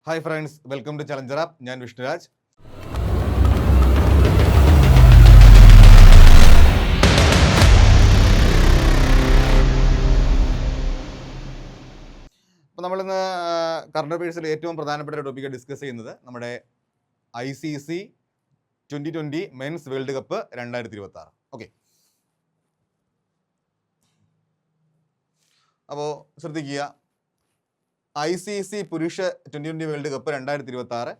Hi friends, welcome to challenger app. ഞാൻ വിഷ്ണുരാജ്. അപ്പോൾ നമ്മളിന്ന് കറണ്ട് അഫയേഴ്സിൽ ഏറ്റവും പ്രധാനപ്പെട്ട ഒരു ടോപ്പിക്ക് ഡിസ്കസ് ചെയ്യുന്നത് നമ്മുടെ ICC 2020 men's world cup 2026. Okay, അപ്പോൾ ശ്രദ്ധിക്കുക, ICC പുരുഷ 2020 വേൾഡ് കപ്പ് 2026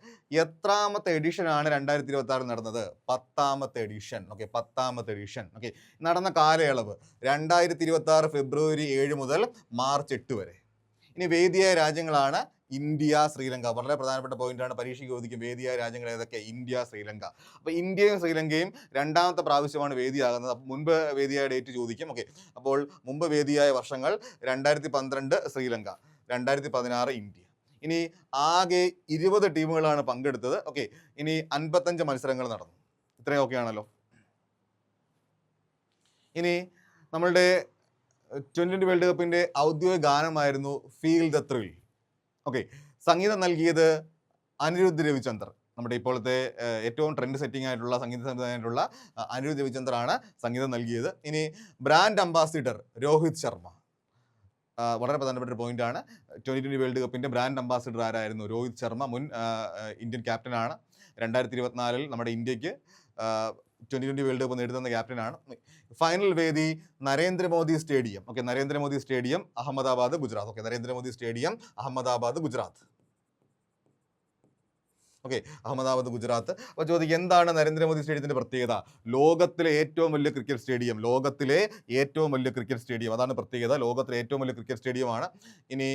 എത്രാമത്തെ എഡിഷനാണ് 2026 നടന്നത്? 10ാമത്തെ എഡിഷൻ. ഓക്കെ, 10ാമത്തെ എഡിഷൻ. ഓക്കെ, നടന്ന കാലയളവ് 2026 ഫെബ്രുവരി 7 മുതൽ മാർച്ച് 8 വരെ. ഇനി വേദിയായ രാജ്യങ്ങളാണ് ഇന്ത്യ, ശ്രീലങ്ക. വളരെ പ്രധാനപ്പെട്ട പോയിന്റാണ്, പരീക്ഷയ്ക്ക് ചോദിക്കും. വേദിയായ രാജ്യങ്ങൾ ഏതൊക്കെ? ഇന്ത്യ, ശ്രീലങ്ക. അപ്പോൾ ഇന്ത്യയും ശ്രീലങ്കയും രണ്ടാമത്തെ പ്രാവശ്യമാണ് വേദിയാകുന്നത്. മുൻപ് വേദിയായ ഡേറ്റ് ചോദിക്കും. ഓക്കെ, അപ്പോൾ മുമ്പ് വേദിയായ വർഷങ്ങൾ 2012 ശ്രീലങ്ക, 2016 ഇന്ത്യ. ഇനി ആകെ 20 ടീമുകളാണ് പങ്കെടുത്തത്. ഓക്കെ, ഇനി 55 മത്സരങ്ങൾ നടന്നു. ഇത്രയും ഓക്കെ ആണല്ലോ. ഇനി നമ്മളുടെ 2020 വേൾഡ് കപ്പിന്റെ ഔദ്യോഗിക ഗാനമായിരുന്നു ഫീൽ ദ ത്രിൽ. ഓക്കെ, സംഗീതം നൽകിയത് അനിരുദ്ധ് രവിചന്ദർ. നമ്മുടെ ഇപ്പോഴത്തെ ഏറ്റവും ട്രെൻഡ് സെറ്റിംഗ് ആയിട്ടുള്ള സംഗീത സംവിധാനമായിട്ടുള്ള അനിരുദ്ധ് രവിചന്ദർ ആണ് സംഗീതം നൽകിയത്. ഇനി ബ്രാൻഡ് അംബാസിഡർ രോഹിത് ശർമ്മ. വളരെ പ്രധാനപ്പെട്ട ഒരു പോയിന്റ് ആണ്. 2020 വേൾഡ് കപ്പിന്റെ ബ്രാൻഡ് അംബാസിഡർ ആരായിരുന്നു? രോഹിത് ശർമ്മ. മുൻ ഇന്ത്യൻ ക്യാപ്റ്റനാണ്. 2024 നമ്മുടെ ഇന്ത്യക്ക് 2020 വേൾഡ് കപ്പ് നേടുന്ന ക്യാപ്റ്റനാണ്. ഫൈനൽ വേദി Narendra Modi stadium. Okay, Narendra Modi stadium, Ahmedabad, Gujarat. Okay, Narendra Modi stadium, Ahmedabad, Gujarat. Okay, Ahmedabad, Gujarat. അപ്പോൾ ചോദിക്കും, എന്താണ് നരേന്ദ്രമോദി സ്റ്റേഡിയത്തിന്റെ പ്രത്യേകത? ലോകത്തിലെ ഏറ്റവും വലിയ ക്രിക്കറ്റ് സ്റ്റേഡിയം. ലോകത്തിലെ ഏറ്റവും വലിയ ക്രിക്കറ്റ് സ്റ്റേഡിയം, അതാണ് പ്രത്യേകത. ലോകത്തിലെ ഏറ്റവും വലിയ ക്രിക്കറ്റ് സ്റ്റേഡിയമാണ്. ഇനി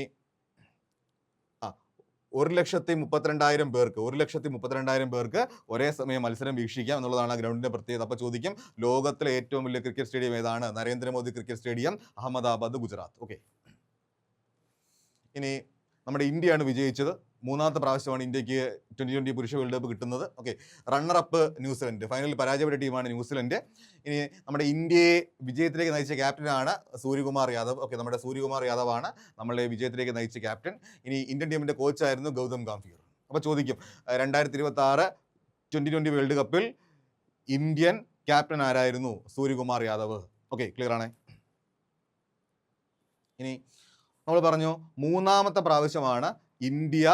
1,32,000 പേർക്ക് 1,32,000 പേർക്ക് ഒരേ സമയം മത്സരം വീക്ഷിക്കാം എന്നുള്ളതാണ് ആ ഗ്രൗണ്ടിന്റെ പ്രത്യേകത. അപ്പോൾ ചോദിക്കും, ലോകത്തിലെ ഏറ്റവും വലിയ ക്രിക്കറ്റ് സ്റ്റേഡിയം ഏതാണ്? Narendra Modi cricket stadium, Ahmedabad, Gujarat. Okay, ഇനി നമ്മുടെ ഇന്ത്യയാണ് വിജയിച്ചത്. 3ാമത്തെ പ്രാവശ്യമാണ് ഇന്ത്യക്ക് 2020 പുരുഷ വേൾഡ് കപ്പ് കിട്ടുന്നത്. Okay, runner-up New Zealand. ഫൈനലിൽ പരാജയപ്പെട്ട ടീമാണ് ന്യൂസിലൻഡ്. ഇനി നമ്മുടെ ഇന്ത്യയെ വിജയത്തിലേക്ക് നയിച്ച ക്യാപ്റ്റനാണ് സൂര്യകുമാർ യാദവ്. ഓക്കെ, നമ്മുടെ സൂര്യകുമാർ യാദവ് ആണ് നമ്മളെ വിജയത്തിലേക്ക് നയിച്ച ക്യാപ്റ്റൻ. ഇനി ഇന്ത്യൻ ടീമിന്റെ കോച്ചായിരുന്നു ഗൗതം ഗംഭീർ. അപ്പോൾ ചോദിക്കും, 2026 2020 വേൾഡ് കപ്പിൽ ഇന്ത്യൻ ക്യാപ്റ്റൻ ആരായിരുന്നു? സൂര്യകുമാർ യാദവ്. ഓക്കെ, ക്ലിയർ ആണ്. ഇനി നമ്മൾ പറഞ്ഞു, 3ാമത്തെ പ്രാവശ്യമാണ് ഇന്ത്യ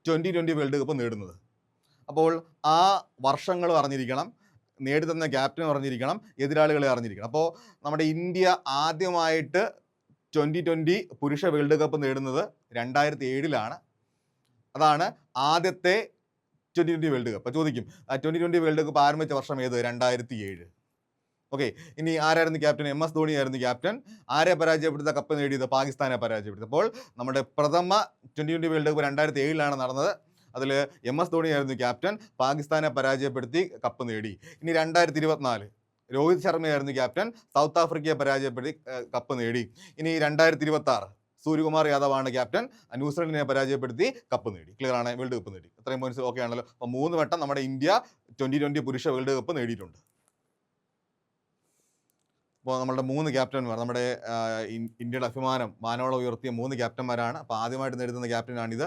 2020 വേൾഡ് കപ്പ് നേടുന്നത്. അപ്പോൾ ആ വർഷങ്ങൾ അറിഞ്ഞിരിക്കണം, നേടിത്തന്ന ക്യാപ്റ്റൻ അറിഞ്ഞിരിക്കണം, എതിരാളികളെ അറിഞ്ഞിരിക്കണം. അപ്പോൾ നമ്മുടെ ഇന്ത്യ ആദ്യമായിട്ട് 2020 പുരുഷ വേൾഡ് കപ്പ് നേടുന്നത് 2007 അതാണ് ആദ്യത്തെ 2020 വേൾഡ് കപ്പ്. ചോദിക്കും, 2020 വേൾഡ് കപ്പ് ആരംഭിച്ച വർഷം ഏത്? 2007. ഓക്കെ, ഇനി ആരായിരുന്നു ക്യാപ്റ്റൻ? MS ധോണി ആയിരുന്നു ക്യാപ്റ്റൻ. ആരെ പരാജയപ്പെടുത്ത കപ്പ് നേടിയത്? പാകിസ്ഥാനെ പരാജയപ്പെടുത്തി. അപ്പോൾ നമ്മുടെ പ്രഥമ 2020 വേൾഡ് കപ്പ് 2007 നടന്നത്. അതിൽ MS ധോണി ആയിരുന്നു ക്യാപ്റ്റൻ, പാകിസ്ഥാനെ പരാജയപ്പെടുത്തി കപ്പ് നേടി. ഇനി 2024 രോഹിത് ശർമ്മയായിരുന്നു ക്യാപ്റ്റൻ, സൗത്ത് ആഫ്രിക്കയെ പരാജയപ്പെടുത്തി കപ്പ് നേടി. ഇനി 2026 സൂര്യകുമാർ യാദവാണ് ക്യാപ്റ്റൻ, ന്യൂസിലൻഡിനെ പരാജയപ്പെടുത്തി കപ്പ് നേടി. ക്ലിയർ ആണ്, വേൾഡ് കപ്പ് നേടി. ഇത്രയും പോയിന്റ്സ് ഓക്കെ ആണല്ലോ. അപ്പോൾ 3 വട്ടം നമ്മുടെ ഇന്ത്യ 2020 പുരുഷ വേൾഡ് കപ്പ് നേടിയിട്ടുണ്ട്. അപ്പോൾ നമ്മളുടെ 3 ക്യാപ്റ്റന്മാർ, നമ്മുടെ ഇന്ത്യയുടെ അഭിമാനം, മാനവളം ഉയർത്തിയ 3 ക്യാപ്റ്റന്മാരാണ്. അപ്പോൾ ആദ്യമായിട്ട് നേടുന്ന ക്യാപ്റ്റനാണിത്.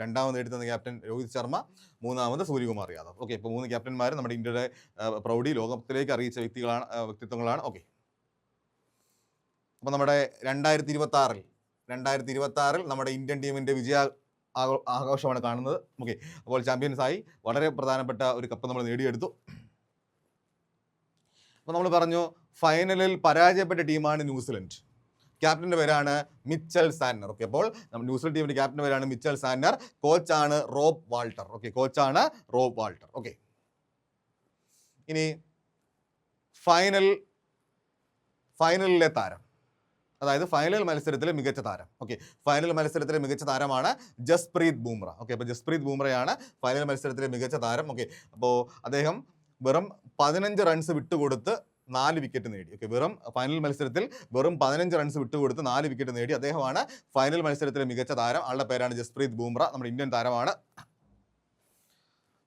രണ്ടാമത് നേടുന്ന ക്യാപ്റ്റൻ രോഹിത് ശർമ്മ, 3ാമത് സൂര്യകുമാർ യാദവ്. ഓക്കെ, ഇപ്പോൾ 3 ക്യാപ്റ്റന്മാർ നമ്മുടെ ഇന്ത്യയുടെ പ്രൗഢി ലോകത്തിലേക്ക് അറിയിച്ച വ്യക്തിത്വങ്ങളാണ്. ഓക്കെ, അപ്പോൾ നമ്മുടെ 2026 നമ്മുടെ ഇന്ത്യൻ ടീമിൻ്റെ വിജയ ആഘോഷമാണ് കാണുന്നത്. ഓക്കെ, അപ്പോൾ ചാമ്പ്യൻസായി വളരെ പ്രധാനപ്പെട്ട ഒരു കപ്പ് നമ്മൾ നേടിയെടുത്തു. അപ്പോൾ നമ്മൾ പറഞ്ഞു, ഫൈനലിൽ പരാജയപ്പെട്ട ടീമാണ് ന്യൂസിലൻഡ്. ക്യാപ്റ്റൻ്റെ പേരാണ് മിച്ചൽ സാന്നർ. ഓക്കെ, അപ്പോൾ ന്യൂസിലൻഡ് ടീമിൻ്റെ ക്യാപ്റ്റൻ്റെ പേരാണ് മിച്ചൽ സാന്നർ. കോച്ചാണ് റോബ് വാൾട്ടർ. ഓക്കെ, കോച്ചാണ് റോബ് വാൾട്ടർ. ഓക്കെ, ഇനി ഫൈനലിലെ താരം, അതായത് ഫൈനൽ മത്സരത്തിലെ മികച്ച താരം. ഓക്കെ, ഫൈനൽ മത്സരത്തിലെ മികച്ച താരമാണ് ജസ്പ്രീത് ബുംറ. ഓക്കെ, അപ്പോൾ ജസ്പ്രീത് ബുംറയാണ് ഫൈനൽ മത്സരത്തിലെ മികച്ച താരം. ഓക്കെ, അപ്പോൾ അദ്ദേഹം വെറും 15 റൺസ് വിട്ടുകൊടുത്ത് 4 വിക്കറ്റ് നേടി. ഓക്കെ, ഫൈനൽ മത്സരത്തിൽ വെറും 15 റൺസ് വിട്ടുകൊടുത്ത് 4 വിക്കറ്റ് നേടി. അദ്ദേഹമാണ് ഫൈനൽ മത്സരത്തിലെ മികച്ച താരം. ആളുടെ പേരാണ് ജസ്പ്രീത് ബുംറ, നമ്മുടെ ഇന്ത്യൻ താരമാണ്.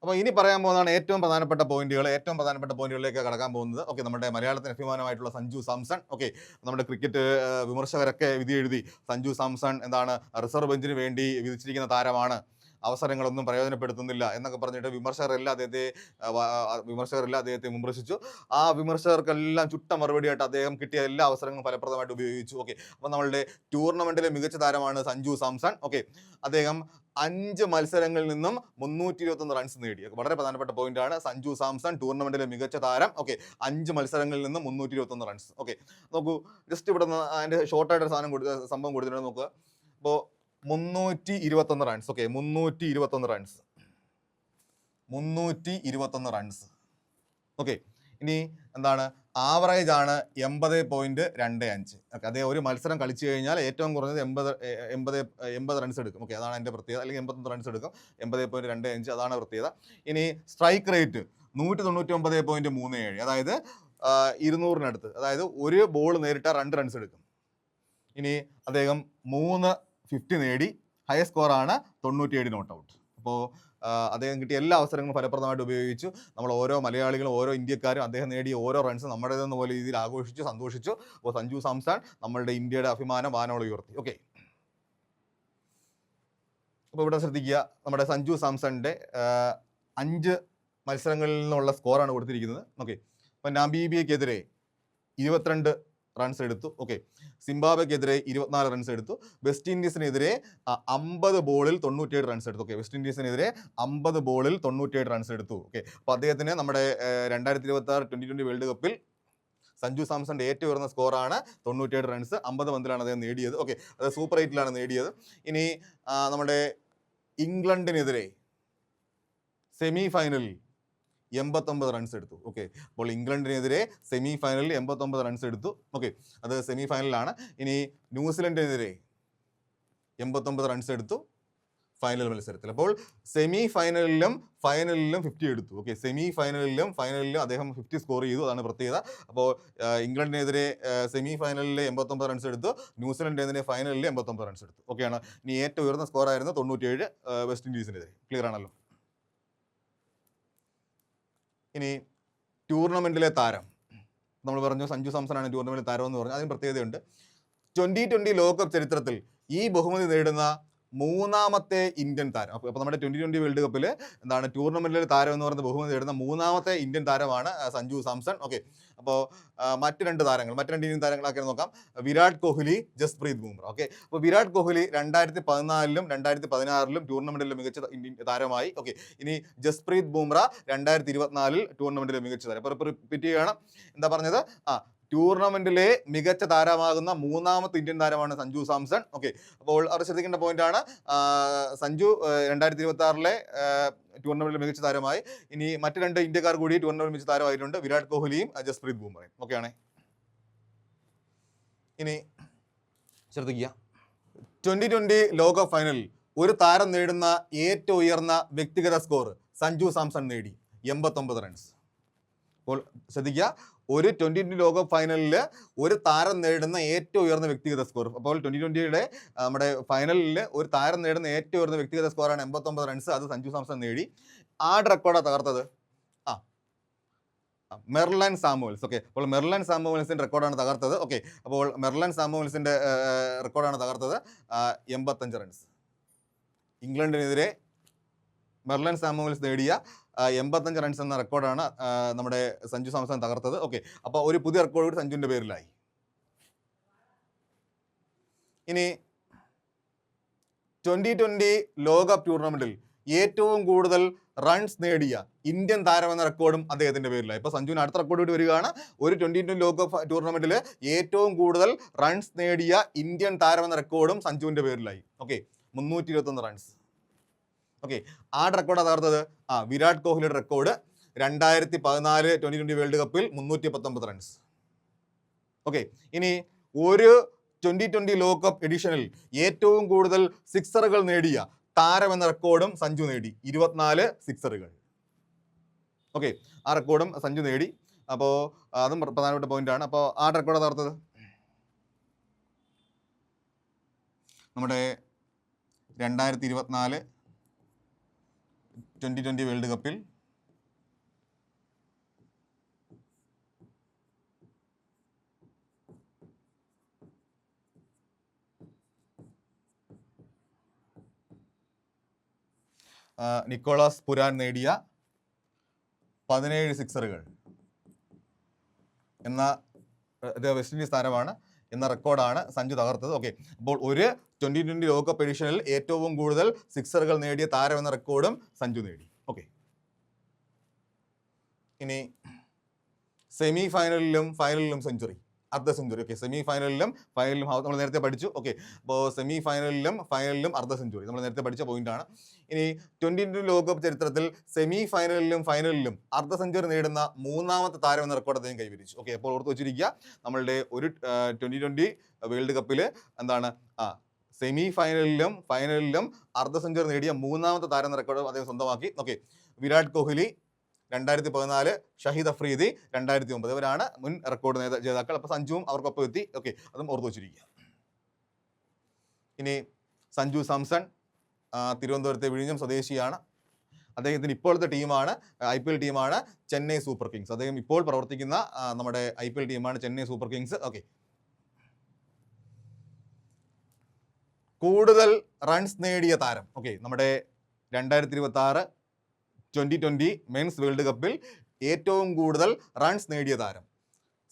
അപ്പോൾ ഇനി പറയാൻ പോകുന്നതാണ് ഏറ്റവും പ്രധാനപ്പെട്ട പോയിന്റുകളിലേക്ക് കടക്കാൻ പോകുന്നത്. ഓക്കെ, നമ്മുടെ മലയാളത്തിന് അഭിമാനമായിട്ടുള്ള സഞ്ജു സാംസൺ. ഓക്കെ, നമ്മുടെ ക്രിക്കറ്റ് വിമർശകരൊക്കെ വിധി എഴുതി സഞ്ജു സാംസൺ എന്താണ് റിസർവ് ബെഞ്ചിന് വേണ്ടി വിധിച്ചിരിക്കുന്ന താരമാണ്, അവസരങ്ങളൊന്നും പ്രയോജനപ്പെടുത്തുന്നില്ല എന്നൊക്കെ പറഞ്ഞിട്ട് വിമർശകരെല്ലാം അദ്ദേഹത്തെ വിമർശിച്ചു. ആ വിമർശകർക്കെല്ലാം ചുട്ട മറുപടിയായിട്ട് അദ്ദേഹം കിട്ടിയ എല്ലാ അവസരങ്ങളും ഫലപ്രദമായിട്ട് ഉപയോഗിച്ചു. ഓക്കെ, അപ്പോൾ നമ്മളുടെ ടൂർണമെന്റിലെ മികച്ച താരമാണ് സഞ്ജു സാംസൺ. ഓക്കെ, അദ്ദേഹം 5 മത്സരങ്ങളിൽ നിന്നും 321 റൺസ് നേടി. വളരെ പ്രധാനപ്പെട്ട പോയിന്റ് ആണ്. സഞ്ജു സാംസൺ ടൂർണമെന്റിലെ മികച്ച താരം. ഓക്കെ, 5 മത്സരങ്ങളിൽ നിന്നും 321 റൺസ്. ഓക്കെ, നോക്കൂ, ജസ്റ്റ് ഇവിടെ നിന്ന് അതിന്റെ ഷോർട്ടായിട്ട് സംഭവം കൊടുത്തിട്ടുണ്ട് നോക്കുക. അപ്പോൾ 321 റൺസ്. Okay, 321 runs. ഓക്കെ, ഇനി എന്താണ് ആവറേജ് ആണ് 80.25. ഓക്കെ, അതേ ഒരു മത്സരം കളിച്ചു കഴിഞ്ഞാൽ ഏറ്റവും കുറഞ്ഞത് 80 റൺസ് എടുക്കും. ഓക്കെ, അതാണ് അതിൻ്റെ പ്രത്യേകത. അല്ലെങ്കിൽ 81 റൺസ് എടുക്കും. 80.25 അതാണ് പ്രത്യേകത. ഇനി സ്ട്രൈക്ക് റേറ്റ് 199.37, അതായത് 200-നടുത്ത്, അതായത് ഒരു ബോൾ നേരിട്ട 2 റൺസ് എടുക്കും. ഇനി അദ്ദേഹം 3 50 നേടി. ഹയർ സ്കോറാണ് 97 നോട്ട് ഔട്ട്. അപ്പോൾ അദ്ദേഹം കിട്ടിയ എല്ലാ അവസരങ്ങളും ഫലപ്രദമായിട്ട് ഉപയോഗിച്ചു. നമ്മൾ ഓരോ മലയാളികളും ഓരോ ഇന്ത്യക്കാരും അദ്ദേഹം നേടിയ ഓരോ റൺസും നമ്മുടേതെന്ന പോലെ രീതിയിൽ ആഘോഷിച്ചു, സന്തോഷിച്ചു. അപ്പോൾ സഞ്ജു സാംസൺ നമ്മളുടെ ഇന്ത്യയുടെ അഭിമാനം വാനോളം ഉയർത്തി. ഓക്കെ, അപ്പോൾ ഇവിടെ ശ്രദ്ധിക്കുക, നമ്മുടെ സഞ്ജു സാംസണിൻ്റെ 5 മത്സരങ്ങളിൽ നിന്നുള്ള സ്കോറാണ് കൊടുത്തിരിക്കുന്നത്. ഓക്കെ, അപ്പോൾ നമീബിയക്കെതിരെ 22 റൺസ് എടുത്തു. ഓക്കെ, സിംബാബ്വെക്കെതിരെ 24 റൺസ് എടുത്തു. വെസ്റ്റ് ഇൻഡീസിനെതിരെ 50 ബോളിൽ 97 റൺസ് എടുത്തു. ഓക്കെ, വെസ്റ്റ് ഇൻഡീസിനെതിരെ 50 ബോളിൽ 97 റൺസ് എടുത്തു. ഓക്കെ, അപ്പോൾ അദ്ദേഹത്തിന് നമ്മുടെ 2026 T20 വേൾഡ് കപ്പിൽ സഞ്ജു സാംസന്റെ ഏറ്റവും ഉയർന്ന സ്കോറാണ് 97 റൺസ്. 50 പന്തിലാണ് അദ്ദേഹം നേടിയത്. ഓക്കെ, അത് സൂപ്പർ 8-ലാണ് നേടിയത്. ഇനി നമ്മുടെ ഇംഗ്ലണ്ടിനെതിരെ സെമി ഫൈനലിൽ 89 റൺസ് എടുത്തു. ഓക്കെ, അപ്പോൾ ഇംഗ്ലണ്ടിനെതിരെ സെമി ഫൈനലിൽ 89 റൺസ് എടുത്തു. ഓക്കെ, അത് സെമി ഫൈനലിലാണ്. ഇനി ന്യൂസിലൻഡിനെതിരെ 89 റൺസ് എടുത്തു ഫൈനൽ മത്സരത്തിൽ. അപ്പോൾ സെമി ഫൈനലിലും ഫൈനലിലും 50 എടുത്തു. ഓക്കെ, സെമി ഫൈനലിലും അദ്ദേഹം 50 സ്കോർ ചെയ്തു. അതാണ് പ്രത്യേകത. അപ്പോൾ ഇംഗ്ലണ്ടിനെതിരെ സെമി ഫൈനലിൽ 89 റൺസ് എടുത്തു. ന്യൂസിലൻഡിനെതിരെ ഫൈനലിൽ 89 റൺസ് എടുത്തു. ഓക്കെയാണ്. ഇനി ഏറ്റവും ഉയർന്ന സ്കോറായിരുന്നു 97 വെസ്റ്റ് ഇൻഡീസിനെതിരെ. ക്ലിയർ ആണല്ലോ. ഇനി ടൂർണമെന്റിലെ താരം നമ്മൾ പറഞ്ഞു സഞ്ജു സാംസണാണ് ടൂർണമെന്റിലെ താരം എന്ന് പറഞ്ഞു. അതിന് പ്രത്യേകതയുണ്ട്. 2020 ലോകകപ്പ് ചരിത്രത്തിൽ ഈ ബഹുമതി നേടുന്ന 3ാമത്തെ ഇന്ത്യൻ താരം. അപ്പോൾ നമ്മുടെ 2020 വേൾഡ് കപ്പിൽ എന്താണ് ടൂർണമെന്റിലെ താരം എന്ന് പറയുന്ന ബഹുമതി നേടുന്ന 3ാമത്തെ ഇന്ത്യൻ താരമാണ് സഞ്ജു സാംസൺ. ഓക്കെ, അപ്പോൾ മറ്റ് 2 ഇന്ത്യൻ താരങ്ങളൊക്കെ നോക്കാം. വിരാട് കോഹ്ലി, ജസ്പ്രീത് ബുംറ. ഓക്കെ, അപ്പോൾ വിരാട് കോഹ്ലി 2014-ലും 2016-ലും ടൂർണമെന്റിലെ മികച്ച താരമായി. ഓക്കെ, ഇനി ജസ്പ്രീത് ബുംറ 2024 ടൂർണമെന്റിലെ മികച്ച താരം. അപ്പോൾ റിപ്പീറ്റ് ചെയ്യുകയാണ്. എന്താ പറഞ്ഞത്? ടൂർണമെന്റിലെ മികച്ച താരമാകുന്ന 3ാമത്തെ ഇന്ത്യൻ താരമാണ് സഞ്ജു സാംസൺ. ഓക്കെ, അപ്പോൾ അവർ ശ്രദ്ധിക്കേണ്ട പോയിന്റ് ആണ്. സഞ്ജു 2026-ലെ ടൂർണമെന്റിൽ മികച്ച താരമായി. ഇനി മറ്റ് 2 ഇന്ത്യക്കാർ കൂടി ടൂർണമെന്റിൽ മികച്ച താരമായിട്ടുണ്ട്, വിരാട് കോഹ്ലിയും ജസ്പ്രീത് ബുംറയും. ഓക്കെയാണ്. ഇനി ശ്രദ്ധിക്കുക, 2020 ലോകകപ്പ് ഫൈനലിൽ ഒരു താരം നേടുന്ന ഏറ്റവും ഉയർന്ന വ്യക്തിഗത സ്കോർ സഞ്ജു സാംസൺ നേടി 89 റൺസ്. അപ്പോൾ ശ്രദ്ധിക്കുക, ഒരു 2020 ലോകകപ്പ് ഫൈനലിൽ ഒരു താരം നേടുന്ന ഏറ്റവും ഉയർന്ന വ്യക്തിഗത സ്കോർ. അപ്പോൾ 2020-യുടെ നമ്മുടെ ഫൈനലിൽ ഒരു താരം നേടുന്ന ഏറ്റവും ഉയർന്ന വ്യക്തിഗത സ്കോറാണ് 89 റൺസ്. അത് സഞ്ജു സാംസൺ നേടി. ആരുടെ റെക്കോർഡാണ് തകർത്തത്? മെർലൻ സാമുവൽസ്. ഓക്കെ, അപ്പോൾ മെർലൻ സാമുവൽസിന്റെ റെക്കോർഡാണ് തകർത്തത്. ഓക്കെ, അപ്പോൾ മെർലൻ സാമുവൽസിന്റെ റെക്കോർഡാണ് തകർത്തത്. 85 റൺസ്. ഇംഗ്ലണ്ടിനെതിരെ മെർലൻ സാമുവൽസ് നേടിയ 85 റൺസ് എന്ന റെക്കോർഡാണ് നമ്മുടെ സഞ്ജു സാംസൺ തകർത്തത്. ഓക്കെ, അപ്പോൾ ഒരു പുതിയ റെക്കോർഡ് കൂടി സഞ്ജുവിൻ്റെ പേരിലായി. ഇനി 2020 ലോകകപ്പ് ടൂർണമെന്റിൽ ഏറ്റവും കൂടുതൽ റൺസ് നേടിയ ഇന്ത്യൻ താരം എന്ന റെക്കോർഡും അദ്ദേഹത്തിന്റെ പേരിലായി. ഇപ്പോൾ സഞ്ജുവിന് അടുത്ത റെക്കോർഡ് കൂടി വരികയാണ്. ഒരു 2020 ലോകകപ്പ് ടൂർണമെന്റിൽ ഏറ്റവും കൂടുതൽ റൺസ് നേടിയ ഇന്ത്യൻ താരം എന്ന റെക്കോർഡും സഞ്ജുവിന്റെ പേരിലായി. Okay, 321 runs. ഓക്കെ, ആരുടെ റെക്കോർഡാണ് തകർത്തത്? വിരാട് കോഹ്ലിയുടെ റെക്കോർഡ് 2014 2020 വേൾഡ് കപ്പിൽ 319 റൺസ്. ഓക്കെ, ഇനി ഒരു 2020 ലോകകപ്പ് എഡിഷനിൽ ഏറ്റവും കൂടുതൽ സിക്സറുകൾ നേടിയ താരം എന്ന റെക്കോർഡും സഞ്ജു നേടി, 24 സിക്സറുകൾ. ഓക്കെ, ആ റെക്കോർഡും സഞ്ജു നേടി. അപ്പോൾ അതും പ്രധാനപ്പെട്ട പോയിന്റ് ആണ്. അപ്പോൾ ആ റെക്കോർഡ് തകർത്തത് നമ്മുടെ 2024 2020 വേൾഡ് കപ്പിൽ നിക്കോളാസ് പുരാൻ നേടിയ 17 സിക്സറുകൾ എന്ന വെസ്റ്റ് ഇൻഡീസ് താരമാണ് എന്ന റെക്കോർഡാണ് സഞ്ജു തകർത്തത്. ഓക്കെ, അപ്പോൾ ഒരു 2020 ലോകകപ്പ് എഡിഷനിൽ ഏറ്റവും കൂടുതൽ സിക്സറുകൾ നേടിയ താരം എന്ന റെക്കോർഡും സഞ്ജു നേടി. ഓക്കെ, ഇനി സെമി ഫൈനലിലും ഫൈനലിലും സെഞ്ചുറി, അർദ്ധ സെഞ്ചുറി. ഓക്കെ, സെമി ഫൈനലിലും ഫൈനലിലും നമ്മൾ നേരത്തെ പഠിച്ചു. ഓക്കെ, അപ്പോൾ സെമി ഫൈനലിലും ഫൈനലിലും അർദ്ധ സെഞ്ചുറി നമ്മൾ നേരത്തെ പഠിച്ച പോയിന്റാണ്. ഇനി 2020 ലോകകപ്പ് ചരിത്രത്തിൽ സെമി ഫൈനലിലും ഫൈനലിലും അർദ്ധ സെഞ്ചുറി നേടുന്ന മൂന്നാമത്തെ താരം എന്ന റെക്കോർഡ് അദ്ദേഹം കൈവരിച്ചു. ഓക്കെ, അപ്പോൾ ഓർത്ത് വെച്ചിരിക്കുക, നമ്മളുടെ ഒരു 2020 വേൾഡ് കപ്പിൽ എന്താണ് സെമി ഫൈനലിലും ഫൈനലിലും അർദ്ധ സെഞ്ചുറി നേടിയ മൂന്നാമത്തെ താരം എന്ന റെക്കോർഡ് അദ്ദേഹം സ്വന്തമാക്കി. ഓക്കെ, വിരാട് കോഹ്ലി 2014, ഷഹീദ് അഫ്രീദി 2009 ഇവരാണ് മുൻ റെക്കോർഡ് ജേതാക്കൾ. അപ്പോൾ സഞ്ജുവും അവർക്കൊപ്പം എത്തി. ഓക്കെ, അതും ഓർത്ത് വെച്ചിരിക്കുക. ഇനി സഞ്ജു സാംസൺ തിരുവനന്തപുരത്തെ വിഴിഞ്ഞം സ്വദേശിയാണ്. അദ്ദേഹത്തിന് ഇപ്പോഴത്തെ ടീമാണ് IPL ടീമാണ് ചെന്നൈ സൂപ്പർ കിങ്സ്. അദ്ദേഹം ഇപ്പോൾ പ്രവർത്തിക്കുന്ന നമ്മുടെ IPL ടീമാണ് ചെന്നൈ സൂപ്പർ കിങ്സ്. ഓക്കെ, കൂടുതൽ റൺസ് നേടിയ താരം. ഓക്കെ, നമ്മുടെ 2026 2020 മെൻസ് വേൾഡ് കപ്പിൽ ഏറ്റവും കൂടുതൽ റൺസ് നേടിയ താരം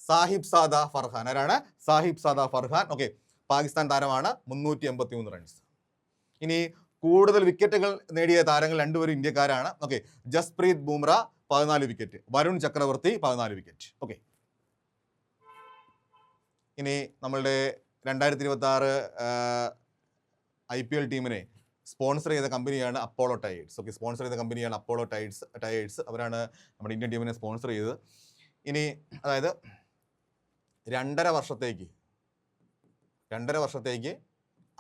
സാഹിബ് സാദ ഫർഹാൻ. ആരാണ്? സാഹിബ് സാദ ഫർഹാൻ. ഓക്കെ, പാകിസ്ഥാൻ താരമാണ്, 383 റൺസ്. ഇനി കൂടുതൽ വിക്കറ്റുകൾ നേടിയ താരങ്ങൾ രണ്ടുപേരും ഇന്ത്യക്കാരാണ്. Okay, Jasprit Bumrah 14 wicket, Varun Chakravarthy 14 wicket. Okay, ഇനി നമ്മളുടെ 2026 IPL ടീമിനെ സ്പോൺസർ ചെയ്ത കമ്പനിയാണ് അപ്പോളോ ടയേഴ്സ്. ഓക്കെ, സ്പോൺസർ ചെയ്ത കമ്പനിയാണ് അപ്പോളോ ടയേഴ്സ്. അവരാണ് നമ്മുടെ ഇന്ത്യൻ ടീമിനെ സ്പോൺസർ ചെയ്തത്. ഇനി അതായത് 2.5 വർഷത്തേക്ക്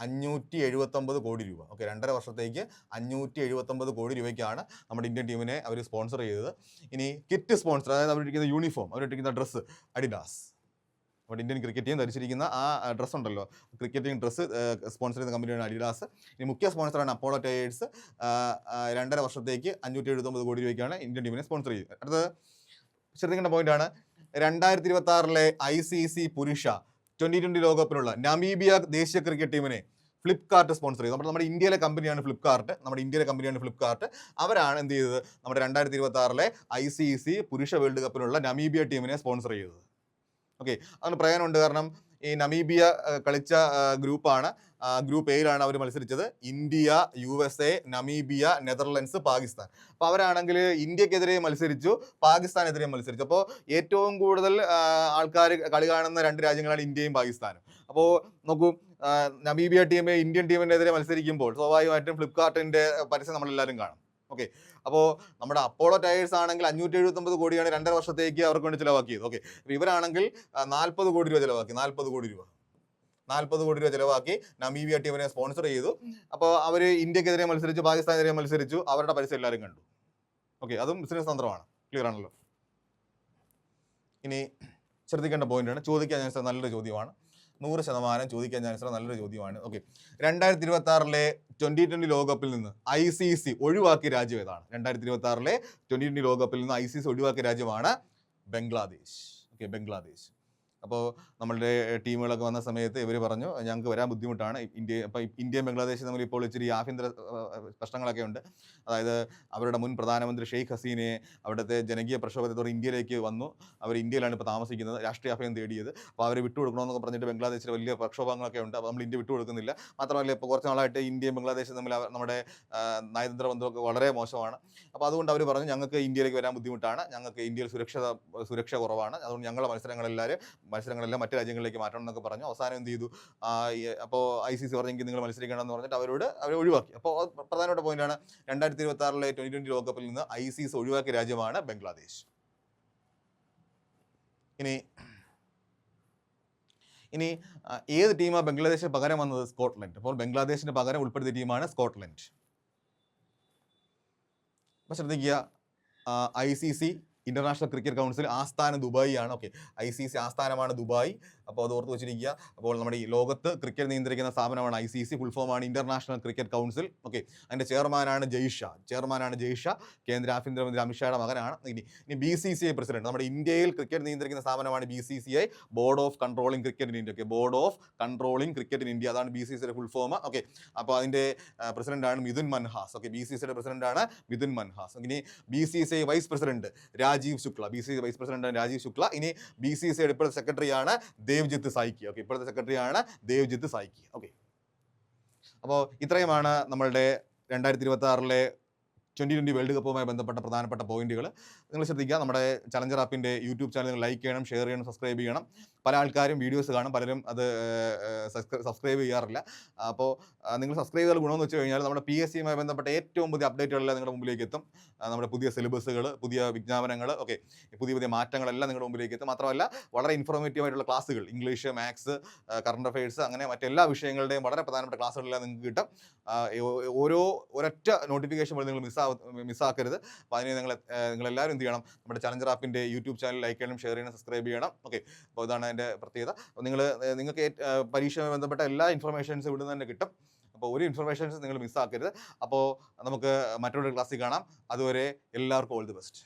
579 കോടി രൂപ. ഓക്കെ, 2.5 വർഷത്തേക്ക് 579 കോടി രൂപയ്ക്കാണ് നമ്മുടെ ഇന്ത്യൻ ടീമിനെ അവർ സ്പോൺസർ ചെയ്തത്. ഇനി കിറ്റ് സ്പോൺസർ, അതായത് അവരിട്ടിരിക്കുന്ന യൂണിഫോം, അവരിട്ടിരിക്കുന്ന ഡ്രസ്സ് അഡിഡാസ്. നമ്മുടെ ഇന്ത്യൻ ക്രിക്കറ്റ് ടീം ധരിച്ചിരിക്കുന്ന ആ ഡ്രസ്സ് ഉണ്ടല്ലോ, ക്രിക്കറ്റിംഗ് ഡ്രസ്സ് സ്പോൺസർ ചെയ്യുന്ന കമ്പനിയാണ് അഡിഡാസ്. ഇനി മുഖ്യ സ്പോൺസറാണ് അപ്പോളോ ടയേഴ്സ്. 2.5 വർഷത്തേക്ക് 579 കോടി രൂപയ്ക്കാണ് ഇന്ത്യൻ ടീമിനെ സ്പോൺസർ ചെയ്തത്. അടുത്തത് ശ്രദ്ധിക്കേണ്ട പോയിന്റാണ്, 2026 ICC പുരുഷ 2020 ലോകകപ്പിനുള്ള നമീബിയ ദേശീയ ക്രിക്കറ്റ് ടീമിനെ ഫ്ലിപ്കാർട്ട് സ്പോൺസർ ചെയ്തു. നമ്മുടെ ഇന്ത്യയിലെ കമ്പനിയാണ് ഫ്ലിപ്കാർട്ട്. അവരാണ് എന്ത് ചെയ്തത്, നമ്മുടെ 2026 ICC പുരുഷ വേൾഡ് കപ്പിനുള്ള നമീബിയ ടീമിനെ സ്പോൺസർ ചെയ്തത്. ഓക്കെ, അതിന് പ്രയോജനമുണ്ട്. കാരണം ഈ നമീബിയ കളിച്ച ഗ്രൂപ്പാണ്, ഗ്രൂപ്പ് എയിലാണ് അവർ മത്സരിച്ചത്. India, USA, Namibia, Netherlands, Pakistan. അപ്പോൾ അവരാണെങ്കിൽ ഇന്ത്യക്കെതിരെ മത്സരിച്ചു, പാകിസ്ഥാനെതിരെ മത്സരിച്ചു. അപ്പോൾ ഏറ്റവും കൂടുതൽ ആൾക്കാർ കളി കാണുന്ന 2 രാജ്യങ്ങളാണ് ഇന്ത്യയും പാകിസ്ഥാനും. അപ്പോൾ നോക്കൂ, നമീബിയ ടീം ഇന്ത്യൻ ടീമിനെതിരെ മത്സരിക്കുമ്പോൾ സ്വാഭാവികമായിട്ടും ഫ്ലിപ്കാർട്ടിൻ്റെ പരസ്യം നമ്മളെല്ലാവരും കാണും. ഓക്കെ, അപ്പോൾ നമ്മുടെ അപ്പോളോ ടയേഴ്സ് ആണെങ്കിൽ 579 കോടിയാണ് 2.5 വർഷത്തേക്ക് അവർക്ക് വേണ്ടി ചിലവാക്കിയത്. ഓക്കെ, ഇവരാണെങ്കിൽ 40 കോടി രൂപ ചിലവാക്കി. 40 കോടി രൂപ ചിലവാക്കി നമീബിയ ടീമിനെ സ്പോൺസർ ചെയ്തു. അപ്പോൾ അവർ ഇന്ത്യക്കെതിരെ മത്സരിച്ചു, പാകിസ്ഥാനെതിരെ മത്സരിച്ചു, അവരുടെ പരസ്യം എല്ലാവരും കണ്ടു. ഓക്കെ, അതും ബിസിനസ് തന്ത്രമാണ്. ക്ലിയർ ആണല്ലോ. ഇനി ശ്രദ്ധിക്കേണ്ട പോയിന്റാണ്, ചോദിക്കാൻ ചാൻസ് നല്ലൊരു ചോദ്യമാണ്, 100% ചോദിക്കാൻ ചാൻസ് നല്ലൊരു ചോദ്യമാണ്. ഓക്കെ, 2026 2020 ലോകകപ്പിൽ നിന്ന് ICC ഒഴിവാക്കിയ രാജ്യം ഏതാണ്? 2026 2020 ലോകകപ്പിൽ നിന്ന് ICC ഒഴിവാക്കിയ രാജ്യമാണ് ബംഗ്ലാദേശ്. ഓക്കെ, ബംഗ്ലാദേശ്. അപ്പോൾ നമ്മളുടെ ടീമുകളൊക്കെ വന്ന സമയത്ത് ഇവർ പറഞ്ഞു ഞങ്ങൾക്ക് വരാൻ ബുദ്ധിമുട്ടാണ്. ഇന്ത്യയും ബംഗ്ലാദേശും തമ്മിൽ ഇപ്പോൾ ഇച്ചിരി ആഭ്യന്തര പ്രശ്നങ്ങളൊക്കെ ഉണ്ട്. അതായത് അവരുടെ മുൻ പ്രധാനമന്ത്രി ഷെയ്ഖ് ഹസീനയെ അവിടുത്തെ ജനകീയ പ്രക്ഷോഭത്തോടെ ഇന്ത്യയിലേക്ക് വന്നു. അവർ ഇന്ത്യയിലാണ് ഇപ്പോൾ താമസിക്കുന്നത്, രാഷ്ട്രീയ അഭയം തേടിയത്. അപ്പോൾ അവരെ വിട്ടുകൊടുക്കണമെന്നൊക്കെ പറഞ്ഞിട്ട് ബംഗ്ലാദേശിൽ വലിയ പ്രക്ഷോഭങ്ങളൊക്കെ ഉണ്ട്. അപ്പോൾ നമ്മൾ ഇന്ത്യ വിട്ടുകൊടുക്കുന്നില്ല. മാത്രമല്ല ഇപ്പോൾ കുറച്ച് നാളായിട്ട് ഇന്ത്യയും ബംഗ്ലാദേശും തമ്മിൽ നമ്മുടെ നയതന്ത്ര ബന്ധമൊക്കെ വളരെ മോശമാണ്. അപ്പോൾ അതുകൊണ്ട് അവർ പറഞ്ഞു ഞങ്ങൾക്ക് ഇന്ത്യയിലേക്ക് വരാൻ ബുദ്ധിമുട്ടാണ്, ഞങ്ങൾക്ക് ഇന്ത്യയിൽ സുരക്ഷ കുറവാണ്, അതുകൊണ്ട് ഞങ്ങളുടെ മത്സരങ്ങളെല്ലാം മറ്റു രാജ്യങ്ങളിലേക്ക് മാറ്റണം എന്നൊക്കെ പറഞ്ഞു. അവസാനം എന്ത് ചെയ്തു, അപ്പോൾ ICC പറഞ്ഞെങ്കിൽ നിങ്ങൾ മത്സരിക്കണമെന്ന് പറഞ്ഞിട്ട് അവരെ ഒഴിവാക്കി. അപ്പോൾ പ്രധാനപ്പെട്ട പോയിന്റാണ്, 2026 2020 ലോകകപ്പിൽ നിന്ന് ICC ഒഴിവാക്കിയ രാജ്യമാണ് ബംഗ്ലാദേശ്. ഇനി ഏത് ടീമാണ് ബംഗ്ലാദേശിന് പകരം വന്നത്? സ്കോട്ട്ലൻഡ്. അപ്പോൾ ബംഗ്ലാദേശിന് പകരം ഉൾപ്പെടുത്തിയ ടീമാണ് സ്കോട്ട്ലൻഡ്. അപ്പോൾ ശ്രദ്ധിക്കുക, ICC ഇന്റർനാഷണൽ ക്രിക്കറ്റ് കൗൺസിൽ ആസ്ഥാനം ദുബായ് ആണ്. ഓക്കെ, ICC ആസ്ഥാനമാണ് ദുബായ്. അപ്പോൾ അത് ഓർത്ത് വെച്ചിരിക്കുക. അപ്പോൾ നമ്മുടെ ഈ ലോകത്ത് ക്രിക്കറ്റ് നിയന്ത്രിക്കുന്ന സ്ഥാപനമാണ് ICC, ഫുൾ ഫോമാണ് ഇന്റർനാഷണൽ ക്രിക്കറ്റ് കൗൺസിൽ. ഓക്കെ, അതിൻ്റെ ചെയർമാനാണ് ജയ്ഷാ. കേന്ദ്ര ആഭ്യന്തരമന്ത്രി അമിത്ഷായുടെ മകനാണ്. ഇനി BCCI പ്രസിഡന്റ്, നമ്മുടെ ഇന്ത്യയിൽ ക്രിക്കറ്റ് നിയന്ത്രിക്കുന്ന സ്ഥാപനമാണ് BCCI, board of controlling cricket in India. Okay, board of controlling cricket in India, അതാണ് BCCയുടെ ഫുൾ ഫോം. ഓക്കെ, അപ്പോൾ അതിൻ്റെ പ്രസിഡന്റാണ് മിഥുൻ മൻഹാസ്. ഓക്കെ, BCCയുടെ പ്രസിഡന്റാണ് മിഥുൻ മൻഹാസ്. ഇനി BCCI vice president Rajeev Shukla. BCCI vice president Rajeev Shukla. ഇനി BCCയുടെ ഇപ്പോഴത്തെ സെക്രട്ടറിയാണ് ദേവ്ജിത്ത് സൈക്കി. ഓക്കെ, ഇപ്പോഴത്തെ സെക്രട്ടറിയാണ് ദേവ്ജിത്ത് സൈക്കി. ഓക്കെ, അപ്പോൾ ഇത്രയുമാണ് നമ്മളുടെ 2026 2020 വേൾഡ് കപ്പുമായി ബന്ധപ്പെട്ട പ്രധാനപ്പെട്ട പോയിന്റുകൾ. നിങ്ങൾ ശ്രദ്ധിക്കുക, നമ്മുടെ ചലഞ്ചർ ആപ്പിൻ്റെ യൂട്യൂബ് ചാനൽ നിങ്ങൾ ലൈക്ക് ചെയ്യണം, ഷെയർ ചെയ്യണം, സബ്സ്ക്രൈബ് ചെയ്യണം. പല ആൾക്കാരും വീഡിയോസ് കാണും, പലരും അത് സബ്സ്ക്രൈബ് ചെയ്യാറില്ല. അപ്പോൾ നിങ്ങൾ സബ്സ്ക്രൈബ് ചെയ്താൽ ഗുണമെന്ന് വെച്ച് കഴിഞ്ഞാൽ നമ്മുടെ PSCയുമായി ബന്ധപ്പെട്ട ഏറ്റവും പുതിയ അപ്ഡേറ്റുകളെല്ലാം നിങ്ങളുടെ മുമ്പിലേക്ക് എത്തും. നമ്മുടെ പുതിയ സിലബസുകൾ, പുതിയ വിജ്ഞാപനങ്ങൾ, ഓക്കെ, പുതിയ മാറ്റങ്ങളെല്ലാം നിങ്ങളുടെ മുമ്പിലേക്ക് എത്തും. മാത്രമല്ല വളരെ ഇൻഫോർമേറ്റീവ് ആയിട്ടുള്ള ക്ലാസ്സുകൾ, ഇംഗ്ലീഷ്, മാത്സ്, കറണ്ട് അഫയേഴ്സ്, അങ്ങനെ മറ്റെല്ലാ വിഷയങ്ങളുടെയും വളരെ പ്രധാനപ്പെട്ട ക്ലാസ്സുകളെല്ലാം നിങ്ങൾക്ക് കിട്ടും. ഒരൊറ്റ നോട്ടിഫിക്കേഷൻ പോലും നിങ്ങൾ മിസ്സാക്കരുത്. അപ്പോൾ അതിന് നിങ്ങളെല്ലാവരും എന്ത് ചെയ്യണം, നമ്മുടെ ചലഞ്ചർ ആപ്പിൻ്റെ യൂട്യൂബ് ചാനൽ ലൈക്ക് ചെയ്യണം, ഷെയർ ചെയ്യണം, സബ്സ്ക്രൈബ് ചെയ്യണം. ഓക്കെ, അപ്പോൾ ഇതാണ് അതിൻ്റെ പ്രത്യേകത. അപ്പോൾ നിങ്ങൾക്ക് പരീക്ഷയുമായി ബന്ധപ്പെട്ട എല്ലാ ഇൻഫർമേഷൻസും ഇവിടെ നിന്ന് തന്നെ കിട്ടും. അപ്പോൾ ഒരു ഇൻഫർമേഷൻസ് നിങ്ങൾ മിസ്സാക്കരുത്. അപ്പോൾ നമുക്ക് മറ്റൊരു ക്ലാസ്സിൽ കാണാം. അതുവരെ എല്ലാവർക്കും ഓൾ ദി ബെസ്റ്റ്.